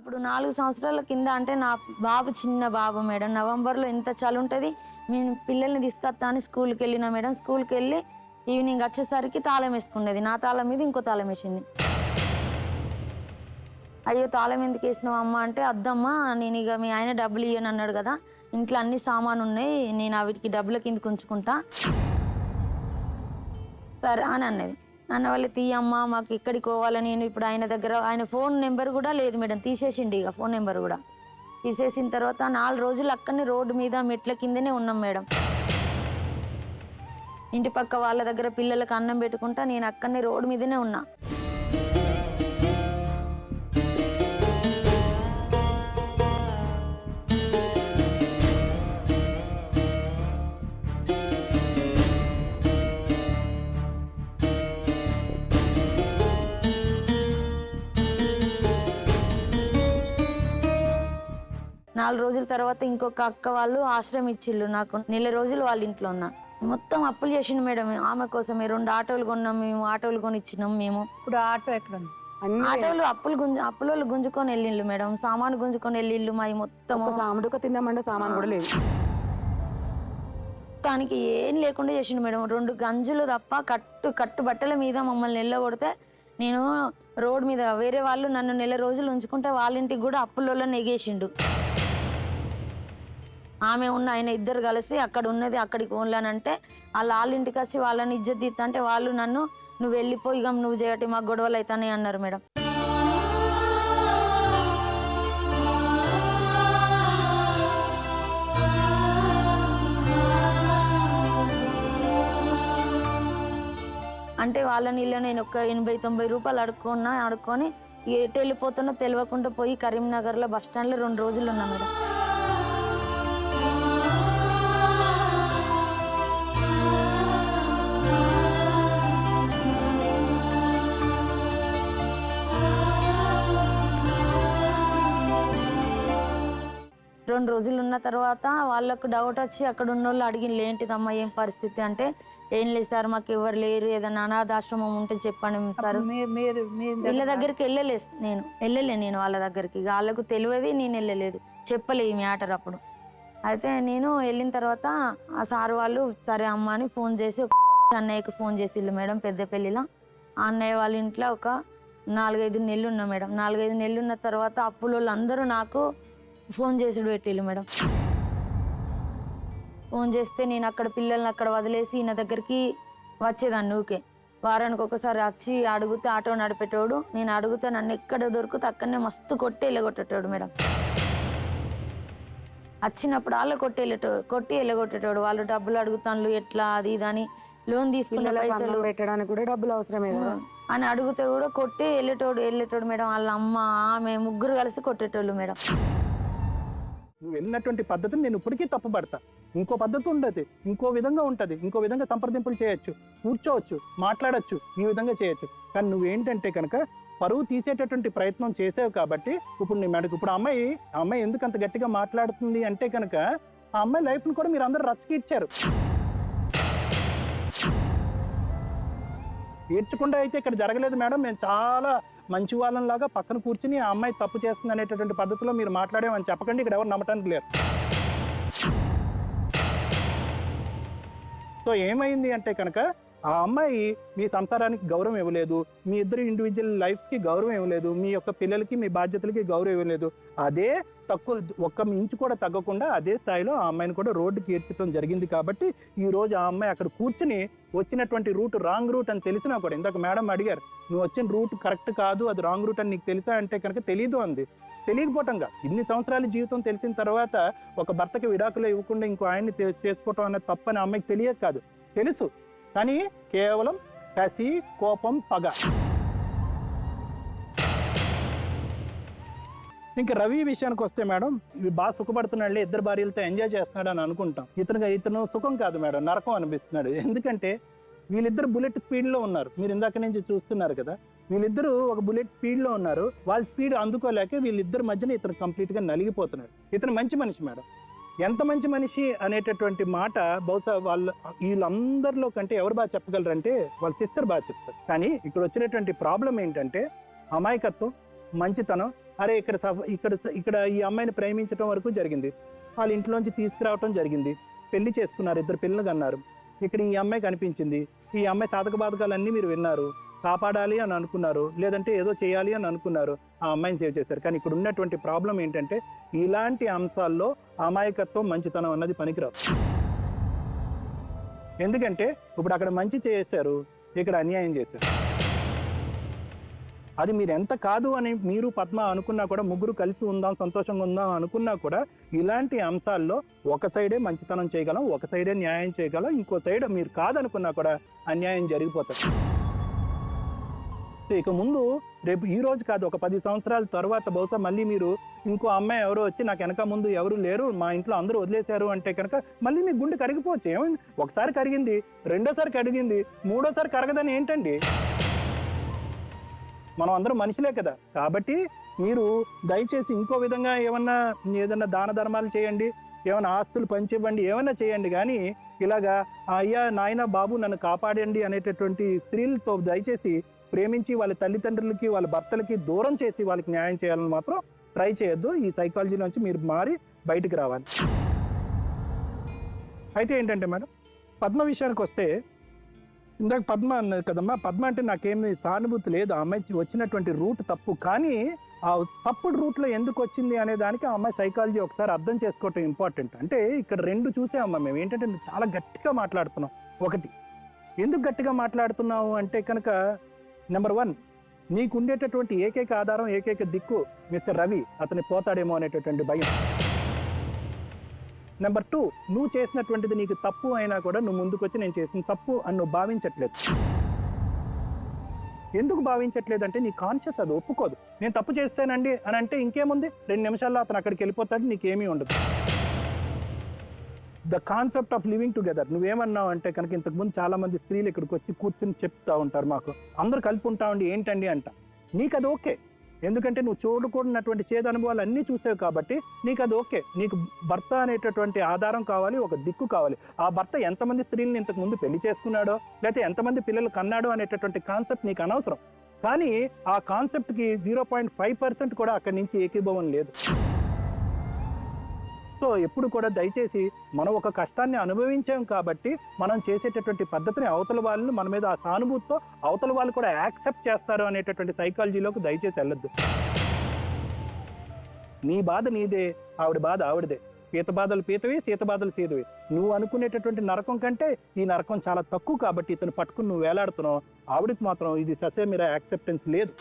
అప్పుడు 4 సంవత్సరాల కింద అంటే నా బాబు చిన్న బాబు మేడం. నవంబర్‌లో ఎంత చలి ఉంటది. నేను పిల్లల్ని తీసుకొత్తా అని స్కూల్‌కి వెళ్ళినా మేడం. స్కూల్‌కి వెళ్ళి ఈవినింగ్ వచ్చేసరికి తాళం వేసుకున్నది. నా తాళం మీద ఇంకో తాళం వేసింది. అయ్యో! తాళం ఎందుకు వేసినావు అమ్మ అంటే, అద్దమ్మా నేను ఇక మీ ఆయన డబ్బులు ఇయ్యను అన్నాడు కదా, ఇంట్లో అన్ని సామాను ఉన్నాయి, నేను వీటికి డబ్బుల కిందకి ఉంచుకుంటా సరే అని అన్నది. అన్న వాళ్ళు తీయమ్మా మాకు ఇక్కడికి పోవాలి, నేను ఇప్పుడు ఆయన దగ్గర ఆయన ఫోన్ నెంబర్ కూడా లేదు మేడం, తీసేసిండి ఇక ఫోన్ నెంబర్ కూడా. తీసేసిన తర్వాత 4 రోజులు అక్కడనే రోడ్డు మీద మెట్ల కిందనే ఉన్నాం మేడం. ఇంటి పక్క వాళ్ళ దగ్గర పిల్లలకు అన్నం పెట్టుకుంటా నేను అక్కడనే రోడ్డు మీదనే ఉన్నా. నాలుగు రోజుల తర్వాత ఇంకొక అక్క వాళ్ళు ఆశ్రయం ఇచ్చిళ్ళు నాకు. నెల రోజులు వాళ్ళ ఇంట్లో ఉన్నా. మొత్తం అప్పులు చేసిండు మేడం. ఆమె కోసమే 2 ఆటోలు కొన్నాం మేము, ఆటోలు కొనిచ్చినాం మేము. ఇప్పుడు ఆటో ఎక్కడ ఉంది? ఆటోలు అప్పులోళ్ళు గుంజుకొని వెళ్ళిళ్ళు మేడం, సామాను గుంజుకొని వెళ్ళిళ్ళు మా మొత్తం. సాముడుక తిందామంటే సామాన్ కూడా లేదు. దానికి ఏం లేకుండా చేసిండు మేడం. 2 గంజులు తప్ప కట్టు బట్టల మీద మమ్మల్ని వెళ్ళగొడితే నేను రోడ్ మీద వేరే వాళ్ళు నన్ను నెల రోజులు ఉంచుకుంటే వాళ్ళ ఇంటికి కూడా అప్పులోళ్ళని ఎగేసిండు. ఆమె ఉన్న ఆయన ఇద్దరు కలిసి అక్కడ ఉన్నది అక్కడికి ఓన్లానంటే వాళ్ళ ఇంటికి వచ్చి వాళ్ళని ఇజ్జత్ తీస్తా అంటే వాళ్ళు నన్ను నువ్వు వెళ్ళిపోయి ఇక నువ్వు చేయటి మాకు గొడవలు అవుతానే అన్నారు మేడం. అంటే వాళ్ళ నీళ్ళు నేను ఒక 80-90 రూపాయలు అడుక్కొని ఎటు వెళ్ళిపోతున్నా తెలియకుండా పోయి కరీంనగర్లో బస్ స్టాండ్లో 2 రోజులు ఉన్నా మేడం. రెండు రోజులు ఉన్న తర్వాత వాళ్ళకు డౌట్ వచ్చి అక్కడ ఉన్న వాళ్ళు అడిగిన ఏంటిదమ్మా ఏం పరిస్థితి అంటే, ఏం లేదు సార్ మాకు ఎవరు లేరు, ఏదైనా అనాథాశ్రమం ఉంటే చెప్పండి సార్. వీళ్ళ దగ్గరికి వెళ్ళలే నేను వాళ్ళ దగ్గరికి, వాళ్ళకు తెలియదు, నేను వెళ్ళలేదు, చెప్పలే ఈ మ్యాటర్ అప్పుడు. అయితే నేను వెళ్ళిన తర్వాత ఆ సార్ వాళ్ళు సరే అమ్మ అని ఫోన్ చేసి అన్నయ్యకి ఫోన్ చేసిళ్ళు మేడం. పెద్దపల్లిలో ఆ అన్నయ్య వాళ్ళ ఇంట్లో ఒక 4-5 నెలలు ఉన్నా మేడం. 4-5 నెలలు ఉన్న తర్వాత అప్పుల వాళ్ళు అందరూ నాకు ఫోన్ చేసి పెట్టిళ్ళు మేడం. ఫోన్ చేస్తే నేను అక్కడ పిల్లల్ని అక్కడ వదిలేసి ఈయన దగ్గరికి వచ్చేదాన్ని. ఊకే వారానికి ఒకసారి వచ్చి అడిగితే ఆటో నడిపేటోడు, నేను అడిగితే నన్ను ఎక్కడ దొరికితే అక్కడనే మస్తు కొట్టి వెళ్ళగొట్టేటోడు మేడం. వచ్చినప్పుడు వాళ్ళు కొట్టి వెళ్ళగొట్టేటోడు. వాళ్ళు డబ్బులు అడుగుతాను ఎట్లా అది ఇదని, లోన్ తీసుకున్న పైసలు పెట్టడానికి కూడా డబ్బులు అవసరమే అని అడిగితే కూడా కొట్టి వెళ్ళేటోడు మేడం. వాళ్ళ అమ్మ ఆమె ముగ్గురు కలిసి కొట్టేటోళ్ళు మేడం. నువ్వు వెళ్ళినటువంటి పద్ధతిని నేను ఇప్పటికీ తప్పుపడతా. ఇంకో పద్ధతి ఉండదు, ఇంకో విధంగా ఉంటుంది, ఇంకో విధంగా సంప్రదింపులు చేయొచ్చు, కూర్చోవచ్చు, మాట్లాడచ్చు, ఈ విధంగా చేయొచ్చు. కానీ నువ్వేంటంటే కనుక పరువు తీసేటటువంటి ప్రయత్నం చేసావు కాబట్టి ఇప్పుడు నీ మెడకు ఇప్పుడు ఆ అమ్మాయి ఎందుకు అంత గట్టిగా మాట్లాడుతుంది అంటే కనుక ఆ అమ్మాయి లైఫ్ని కూడా మీరు అందరూ రచ్చకి ఇచ్చారు. ఏడ్చకుండా అయితే ఇక్కడ జరగలేదు మేడం. మేము చాలా మంచి వాళ్ళలాగా పక్కన కూర్చుని ఆ అమ్మాయి తప్పు చేస్తుంది అనేటటువంటి పద్ధతిలో మీరు మాట్లాడామని చెప్పకండి, ఇక్కడ ఎవరు నమ్మటానికి లేరు. సో ఏమైంది అంటే కనుక ఆ అమ్మాయి మీ సంసారానికి గౌరవం ఇవ్వలేదు, మీ ఇద్దరు ఇండివిజువల్ లైఫ్స్కి గౌరవం ఇవ్వలేదు, మీ యొక్క పిల్లలకి మీ బాధ్యతలకి గౌరవం ఇవ్వలేదు. అదే తక్కువ ఒక్క ఇంచు కూడా తగ్గకుండా అదే స్థాయిలో ఆ అమ్మాయిని కూడా రోడ్డుకి ఏడ్చడం జరిగింది. కాబట్టి ఈరోజు ఆ అమ్మాయి అక్కడ కూర్చుని వచ్చినటువంటి రూట్ రాంగ్ రూట్ అని తెలిసినా కూడా, ఇందాక మేడం అడిగారు నువ్వు వచ్చిన రూట్ కరెక్ట్ కాదు, అది రాంగ్ రూట్ అని నీకు తెలుసా అంటే కనుక తెలీదు అంది. తెలియకపోవటంగా ఇన్ని సంవత్సరాల జీవితం తెలిసిన తర్వాత ఒక భర్తకి విడాకులు ఇవ్వకుండా ఇంకో ఆయన్ని చేసుకోవటం అనే తప్పని అమ్మాయికి తెలియక కాదు, తెలుసు. కానీ కేవలం కసి, కోపం, పగ. ఇంకా రవి విషయానికి వస్తే మేడం, ఇవి బాగా సుఖపడుతున్నాడు, ఇద్దరు భార్యలతో ఎంజాయ్ చేస్తున్నాడు అని అనుకుంటాం. ఇతను సుఖం కాదు మేడం, నరకం అనిపిస్తున్నాడు. ఎందుకంటే వీళ్ళిద్దరు బుల్లెట్ స్పీడ్లో ఉన్నారు. మీరు ఇందాక నుంచి చూస్తున్నారు కదా, వీళ్ళిద్దరూ ఒక బుల్లెట్ స్పీడ్లో ఉన్నారు. వాళ్ళ స్పీడ్ అందుకోలేక వీళ్ళిద్దరి మధ్యన ఇతను కంప్లీట్గా నలిగిపోతున్నాడు. ఇతను మంచి మనిషి మేడం. ఎంత మంచి మనిషి అనేటటువంటి మాట బహుశా వీళ్ళందరిలో కంటే ఎవరు బాగా చెప్పగలరంటే వాళ్ళ సిస్టర్ బాగా చెప్తారు. కానీ ఇక్కడ వచ్చినటువంటి ప్రాబ్లం ఏంటంటే అమాయకత్వం, మంచితనం. అరే ఇక్కడ ఇక్కడ ఈ అమ్మాయిని ప్రేమించడం వరకు జరిగింది. వాళ్ళ ఇంట్లోంచి తీసుకురావటం జరిగింది, పెళ్లి చేసుకున్నారు, 2 పిల్లలు కన్నారు. ఇక్కడ ఈ అమ్మాయి కనిపించింది. ఈ అమ్మాయి సాధక బాధకాలన్నీ మీరు విన్నారు, కాపాడాలి అని అనుకున్నారు, లేదంటే ఏదో చేయాలి అని అనుకున్నారు, ఆ అమ్మాయిని సేవ్ చేశారు. కానీ ఇక్కడ ఉన్నటువంటి ప్రాబ్లం ఏంటంటే ఇలాంటి అంశాల్లో అమాయకత్వం, మంచితనం అన్నది పనికిరావు. ఎందుకంటే ఇప్పుడు అక్కడ మంచి చేశారు, ఇక్కడ అన్యాయం చేశారు. అది మీరు ఎంత కాదు అని మీరు పద్మ అనుకున్నా కూడా, ముగ్గురు కలిసి ఉందాం, సంతోషంగా ఉందాం అనుకున్నా కూడా, ఇలాంటి అంశాల్లో ఒక సైడే మంచితనం చేయగలం, ఒక సైడే న్యాయం చేయగలం, ఇంకో సైడ్ మీరు కాదనుకున్నా కూడా అన్యాయం జరిగిపోతుంది. సో ఇక ముందు రేపు ఈ రోజు కాదు, ఒక 10 సంవత్సరాల తర్వాత బహుశా మళ్ళీ మీరు ఇంకో అమ్మాయి ఎవరో వచ్చి నాకు వెనక ముందు ఎవరు లేరు, మా ఇంట్లో అందరూ వదిలేశారు అంటే కనుక మళ్ళీ మీ గుండె కరిగిపోవచ్చు. ఏమైంది, ఒకసారి కరిగింది, రెండోసారి కరిగింది, మూడోసారి కరగదని ఏంటండి? మనం అందరం మనుషులే కదా. కాబట్టి మీరు దయచేసి ఇంకో విధంగా ఏదన్నా దాన ధర్మాలు చేయండి, ఏమైనా ఆస్తులు పంచివ్వండి, ఏమైనా చేయండి. కానీ ఇలాగా అయ్యా నాయన బాబు నన్ను కాపాడండి అనేటటువంటి స్త్రీలతో దయచేసి ప్రేమించి వాళ్ళ తల్లిదండ్రులకి, వాళ్ళ భర్తలకి దూరం చేసి వాళ్ళకి న్యాయం చేయాలని మాత్రం ట్రై చేయొద్దు. ఈ సైకాలజీ నుంచి మీరు మారి బయటికి రావాలి. అయితే ఏంటంటే మేడం, పద్మ విషయానికి వస్తే, ఇందాక పద్మ అన్నది కదమ్మా, పద్మ అంటే నాకేమి సానుభూతి లేదు, ఆ అమ్మాయి వచ్చినటువంటి రూట్ తప్పు. కానీ ఆ తప్పుడు రూట్లో ఎందుకు వచ్చింది అనే దానికి ఆ అమ్మాయి సైకాలజీ ఒకసారి అర్థం చేసుకోవటం ఇంపార్టెంట్. అంటే ఇక్కడ 2 చూసామమ్మా మేము. ఏంటంటే చాలా గట్టిగా మాట్లాడుతున్నాం. ఒకటి, ఎందుకు గట్టిగా మాట్లాడుతున్నావు అంటే కనుక, నెంబర్ 1, నీకు ఉండేటటువంటి ఏకైక ఆధారం, ఏకైక దిక్కు మిస్టర్ రవి, అతని పోతాడేమో అనేటటువంటి భయం. నెంబర్ 2, నువ్వు చేసినటువంటిది నీకు తప్పు అయినా కూడా నువ్వు ముందుకొచ్చి నేను చేసిన తప్పు అని నువ్వు భావించట్లేదు. ఎందుకు భావించట్లేదు అంటే నీ కాన్షియస్ అది ఒప్పుకోదు. నేను తప్పు చేస్తానండి అని అంటే ఇంకేముంది, 2 నిమిషాల్లో అతను అక్కడికి వెళ్ళిపోతాడు, నీకేమీ ఉండదు. The concept of living together. నువ్వేమన్నావు అంటే కనుక, ఇంతకుముందు చాలా మంది స్త్రీలు ఇక్కడికి వచ్చి కూర్చొని చెప్తా ఉంటారు, మాకు అందరూ కలిపి ఉంటామండి ఏంటండి అంట. నీకు అది ఓకే, ఎందుకంటే నువ్వు చూడకూడనటువంటి చేదు అనుభవాలు అన్నీ చూసావు కాబట్టి నీకు అది ఓకే. నీకు భర్త అనేటటువంటి ఆధారం కావాలి, ఒక దిక్కు కావాలి. ఆ భర్త ఎంతమంది స్త్రీలను ఇంతకు ముందు పెళ్లి చేసుకున్నాడో, లేకపోతే ఎంతమంది పిల్లలు కన్నాడో అనేటటువంటి కాన్సెప్ట్ నీకు అనవసరం. కానీ ఆ కాన్సెప్ట్కి 0.5% కూడా అక్కడి నుంచి ఏకీభవం లేదు. సో ఎప్పుడు కూడా దయచేసి మనం ఒక కష్టాన్ని అనుభవించాం కాబట్టి మనం చేసేటటువంటి పద్ధతిని అవతల వాళ్ళు మన మీద ఆ సానుభూతితో అవతల వాళ్ళు కూడా యాక్సెప్ట్ చేస్తారు అనేటటువంటి సైకాలజీలోకి దయచేసి వెళ్ళొద్దు. నీ బాధ నీదే, ఆవిడ బాధ ఆవిడదే. పీత బాధలు పీతవి, సీత బాధలు సీతవి. నువ్వు అనుకునేటటువంటి నరకం కంటే ఈ నరకం చాలా తక్కువ కాబట్టి ఇతను పట్టుకుని నువ్వు వేలాడుతున్నావు. ఆవిడకి మాత్రం ఇది ససేమిరా యాక్సెప్టెన్స్ లేదు.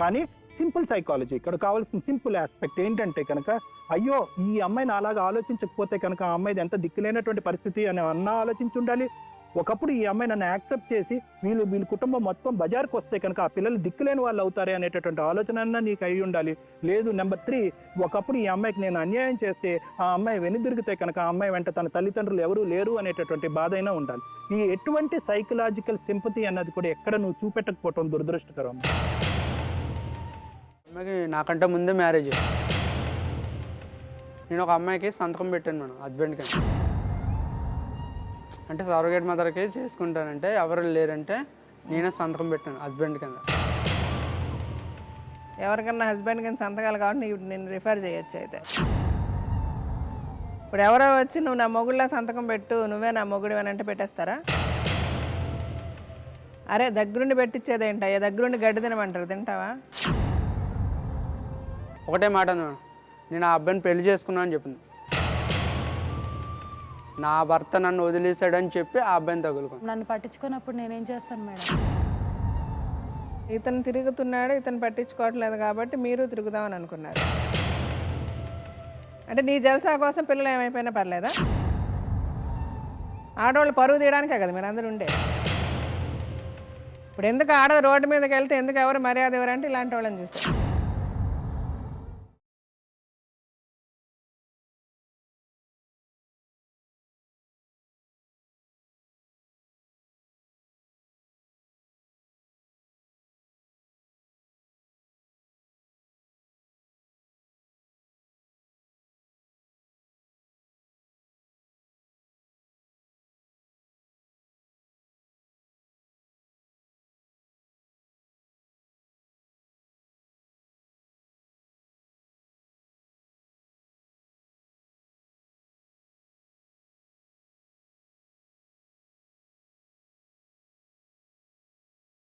కానీ సింపుల్ సైకాలజీ, ఇక్కడ కావాల్సిన సింపుల్ ఆస్పెక్ట్ ఏంటంటే కనుక, అయ్యో ఈ అమ్మాయిని అలాగా ఆలోచించకపోతే కనుక ఆ అమ్మాయిది ఎంత దిక్కులేనటువంటి పరిస్థితి అని అన్నా ఆలోచించి ఉండాలి. ఒకప్పుడు ఈ అమ్మాయి నన్ను యాక్సెప్ట్ చేసి వీళ్ళ కుటుంబం మొత్తం బజార్కి వస్తే కనుక ఆ పిల్లలు దిక్కులేని వాళ్ళు అవుతారే అనేటటువంటి ఆలోచన అన్నా నీకు అయి ఉండాలి. లేదు, నెంబర్ 3, ఒకప్పుడు ఈ అమ్మాయికి నేను అన్యాయం చేస్తే ఆ అమ్మాయి వెనుదిరిగితే కనుక ఆ అమ్మాయి వెంట తన తల్లిదండ్రులు ఎవరూ లేరు అనేటటువంటి బాధ అయినా ఉండాలి. ఈ ఎటువంటి సైకలాజికల్ సింపతి అన్నది కూడా ఎక్కడ నువ్వు చూపెట్టకపోవటం దురదృష్టకరం. అమ్మాయికి నాకంటే ముందే మ్యారేజ్. నేను ఒక అమ్మాయికి సంతకం పెట్టాను మేడం, హస్బెండ్కి. అంటే సర్వగేట్ మదర్కి చేసుకుంటానంటే ఎవరు లేరంటే నేనే సంతకం పెట్టాను హస్బెండ్ కింద. ఎవరికన్నా హస్బెండ్ కింద సంతకాలు కాబట్టి నేను రిఫర్ చేయొచ్చు. అయితే ఇప్పుడు ఎవరో వచ్చి నువ్వు నా మొగుళ్ళ సంతకం పెట్టు, నువ్వే నా మొగుడు అని అంటే పెట్టేస్తారా? అరే దగ్గరుండి పెట్టించేది ఏంటయ్యా, దగ్గరుండి గడ్డి తినమంటారు, తింటావా? ఒకటే మాట మేడం, నేను ఆ అబ్బాయిని పెళ్లి చేసుకున్నాను అని చెప్పింది. నా భర్త నన్ను వదిలేశాడని చెప్పి ఆ అబ్బాయిని తగులుకున్నాను. నన్ను పట్టించుకున్నప్పుడు నేనేం చేస్తాను మేడం? ఇతను తిరుగుతున్నాడు, ఇతను పట్టించుకోవట్లేదు కాబట్టి మీరు తిరుగుదామని అనుకున్నారు. అంటే నీ జల్సా కోసం పిల్లలు ఏమైపోయినా పర్లేదా? ఆడవాళ్ళు పరువు తీయడానికే కదా మీరు అందరూ ఉండే. ఇప్పుడు ఎందుకు ఆడ రోడ్డు మీదకి వెళ్తే ఎందుకు ఎవరు మర్యాద ఎవరంటే ఇలాంటి వాళ్ళని చూస్తారు.